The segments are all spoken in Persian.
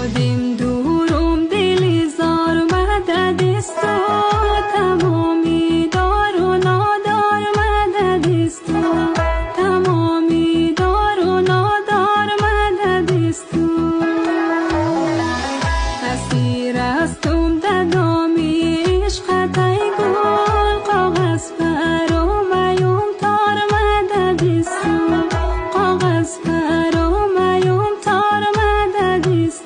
شدیم دورم دلی زار مدد است تمامی دار و نادار مدد است تمامی دار و نادار مدد است اسیر استم در دام عشقت ای گل کاغذ پر و میوم تار مدد است کاغذ پر و میوم تار مدد است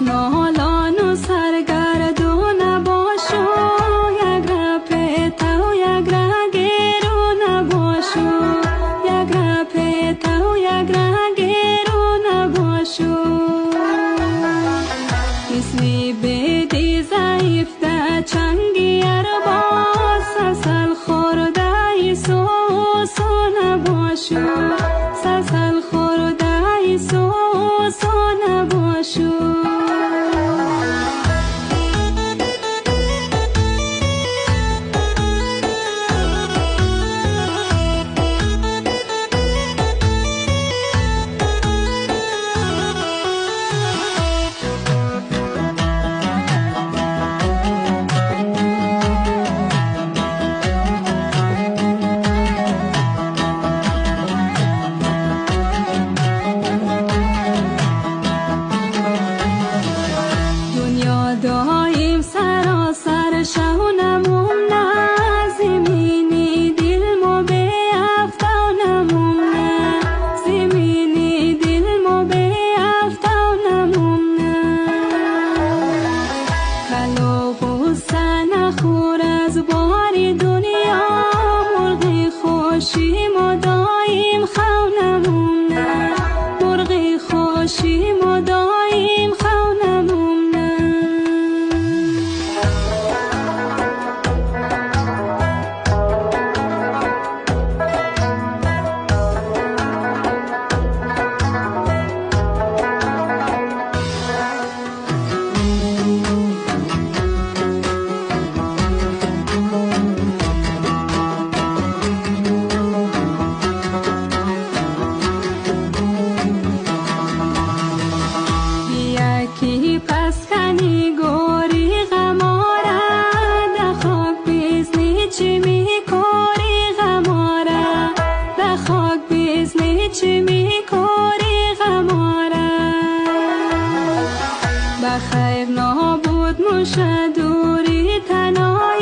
نالان و سرگردون باشو یک را پیتا و یک را گیرون باشو یک را پیتا و یک را گیرون باشو اسمی بیدی ضعیف ده چنگی ارباز سسل خورده ایسو نباشو سسل خورده ایسو نباشو دایم سراسر شونمون نه زمینی دل مو به افتانمون نه زمینی دل مو به افتانمون نه کلاغ و سنخور از باری دنیا مرغی خوشی ما دایم خونمون نه مرغی خوشی ما دایم خونمون کی پس کنی گوری غماره ده خاک بیزنی چی می کوری غماره ده خاک بیزنی چی می کوری غماره بخیر نابود موشه دوری تنها